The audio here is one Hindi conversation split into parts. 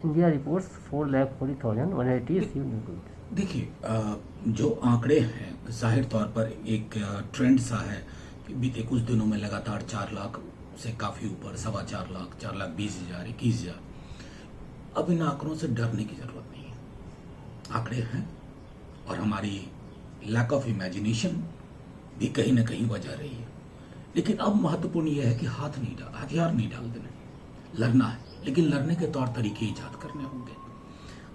India reports 4,40,180 received new cases. देखिए, जो आंकड़े हैं जाहिर तौर पर एक ट्रेंड सा है कि बीते कुछ दिनों में लगातार 4 लाख से काफी ऊपर, 4.25 लाख, 4,20,000, 21,000। अब इन आंकड़ों से डरने की जरूरत नहीं है। आंकड़े हैं और हमारी लैक ऑफ इमेजिनेशन भी कहीं ना कहीं वजह रही है। लेकिन अब महत्वपूर्ण यह है कि हथियार नहीं डाल देने, लड़ना है, लेकिन लड़ने के तौर तरीके ईजाद करने होंगे।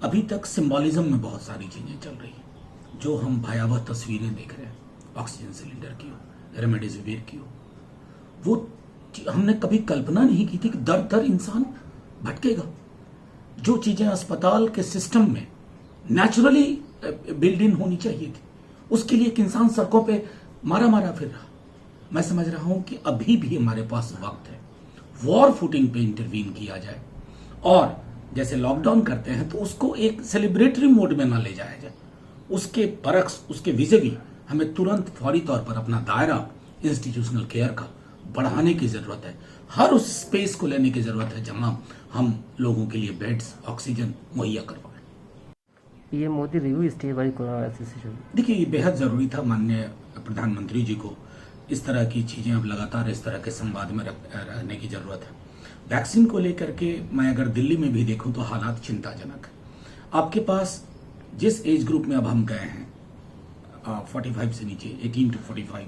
अभी तक सिंबॉलिज्म में बहुत सारी चीजें चल रही हैं। जो हम भयावह तस्वीरें देख रहे हैं, ऑक्सीजन सिलेंडर की हो, रेमडेसिविर की हो, वो हमने कभी कल्पना नहीं की थी कि दर दर इंसान भटकेगा। जो चीजें अस्पताल के सिस्टम में नेचुरली बिल्ड इन होनी चाहिए थी, उसके लिए एक इंसान सड़कों पे मारा मारा फिर रहा। मैं समझ रहा हूं कि अभी भी हमारे पास वक्त है, वॉर फुटिंग पे इंटरवीन किया जाए और जैसे लॉकडाउन करते हैं तो उसको एक सेलिब्रेटरी मोड में ना ले जाया जाए। उसके बरक्स, उसके विजयी हमें तुरंत फौरी तौर पर अपना दायरा इंस्टीट्यूशनल केयर का बढ़ाने की जरूरत है। हर उस स्पेस को लेने की जरूरत है जहां हम लोगों के लिए बेड्स, ऑक्सीजन मुहैया करवाएं। PM Modi review state wide corona situation. देखिए, ये बेहद जरूरी था। माननीय प्रधानमंत्री जी को इस तरह की चीजें अब लगातार इस तरह के संवाद में रहने की जरूरत है। वैक्सीन को लेकर के मैं अगर दिल्ली में भी देखूं तो हालात चिंताजनक है। आपके पास जिस एज ग्रुप में अब हम गए हैं 45 से नीचे, 18 to 45,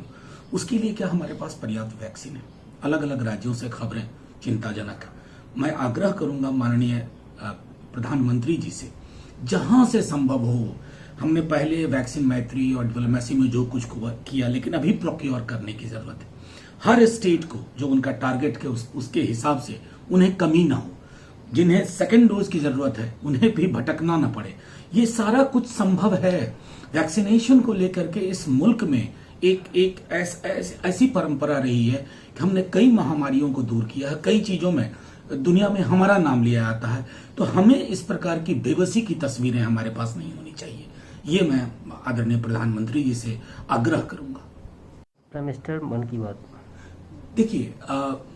उसके लिए क्या हमारे पास पर्याप्त वैक्सीन है? अलग अलग राज्यों से खबरें चिंताजनक है। मैं आग्रह करूंगा माननीय प्रधानमंत्री जी से, जहां से संभव हो, हमने पहले वैक्सीन मैत्री और डिप्लोमेसी में जो कुछ किया, लेकिन अभी प्रोक्योर करने की जरूरत है। हर स्टेट को जो उनका टारगेट के उसके हिसाब से उन्हें कमी ना हो। जिन्हें सेकेंड डोज की जरूरत है उन्हें भी भटकना ना पड़े। ये सारा कुछ संभव है। वैक्सीनेशन को लेकर के इस मुल्क में एक ऐसी परंपरा रही है कि हमने कई महामारियों को दूर किया है, कई चीजों में दुनिया में हमारा नाम लिया जाता है। तो हमें इस प्रकार की बेबसी की तस्वीरें हमारे पास नहीं होनी चाहिए। ये मैं आदरणीय प्रधानमंत्री जी से आग्रह करूंगा। प्राइम मिनिस्टर मन की बात. देखिए,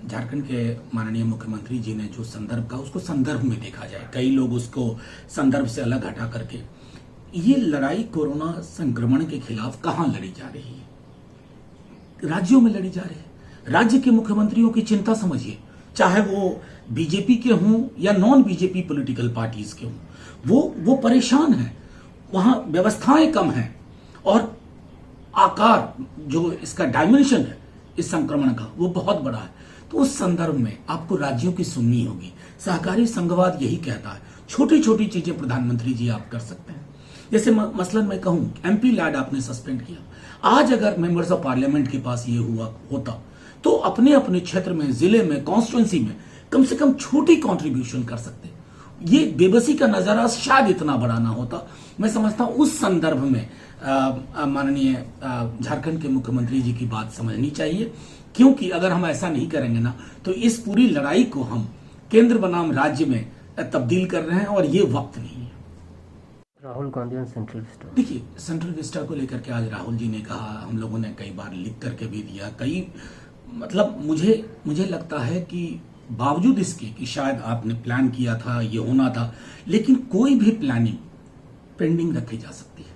झारखंड के माननीय मुख्यमंत्री जी ने जो संदर्भ का, उसको संदर्भ में देखा जाए। कई लोग उसको संदर्भ से अलग हटा करके, ये लड़ाई कोरोना संक्रमण के खिलाफ कहां लड़ी जा रही है? राज्यों में लड़ी जा रही है। राज्य के मुख्यमंत्रियों की चिंता समझिए, चाहे वो बीजेपी के हों या नॉन बीजेपी पॉलिटिकल पार्टीज के हों, वो परेशान है। वहां व्यवस्थाएं कम हैं और आकार, जो इसका डायमेंशन है इस संक्रमण का, वो बहुत बड़ा है। तो उस संदर्भ में आपको राज्यों की सुननी होगी। सहकारी संघवाद यही कहता है, छोटी छोटी चीजें प्रधानमंत्री जी आप कर सकते हैं। जैसे मसलन मैं कहूं, एमपी लैड आपने सस्पेंड किया। आज अगर मेंबर्स ऑफ पार्लियामेंट के पास ये हुआ होता तो अपने अपने क्षेत्र में, जिले में, कॉन्स्टिट्यूंसी में कम से कम छोटी कंट्रीब्यूशन कर सकते। ये बेबसी का नजारा शायद इतना बड़ा ना होता। मैं समझता हूं उस संदर्भ में माननीय झारखंड के मुख्यमंत्री जी की बात समझनी चाहिए, क्योंकि अगर हम ऐसा नहीं करेंगे ना तो इस पूरी लड़ाई को हम केंद्र बनाम राज्य में तब्दील कर रहे हैं और ये वक्त नहीं है। राहुल गांधी और सेंट्रल विस्टा. देखिए, सेंट्रल विस्टा को लेकर के आज राहुल जी ने कहा, हम लोगों ने कई बार लिख करके भी दिया, मतलब मुझे लगता है कि बावजूद इसके कि शायद आपने प्लान किया था, ये होना था, लेकिन कोई भी प्लानिंग पेंडिंग रखी जा सकती है।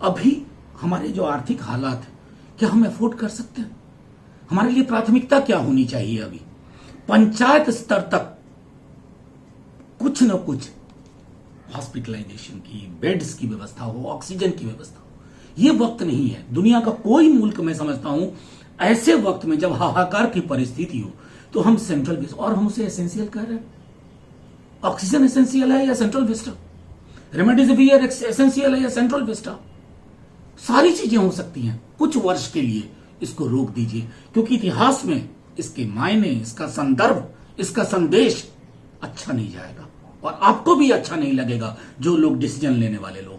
अभी हमारे जो आर्थिक हालात है, क्या हम अफोर्ड कर सकते हैं? हमारे लिए प्राथमिकता क्या होनी चाहिए? अभी पंचायत स्तर तक कुछ न कुछ हॉस्पिटलाइजेशन की, बेड्स की व्यवस्था हो, ऑक्सीजन की व्यवस्था हो। ये वक्त नहीं है। दुनिया का कोई मुल्क, मैं समझता हूं, ऐसे वक्त में जब हाहाकार की परिस्थिति हो तो हम सेंट्रल विस्टा, और हम उसे एसेंशियल कह रहे हैं। ऑक्सीजन एसेंशियल है या सेंट्रल विस्टा? रेमडेसिविर एसेंशियल है या सेंट्रल विस्टा? सारी चीजें हो सकती हैं। कुछ वर्ष के लिए इसको रोक दीजिए, क्योंकि इतिहास में इसके मायने, इसका संदर्भ, इसका संदेश अच्छा नहीं जाएगा और आपको भी अच्छा नहीं लगेगा, जो लोग डिसीजन लेने वाले लोग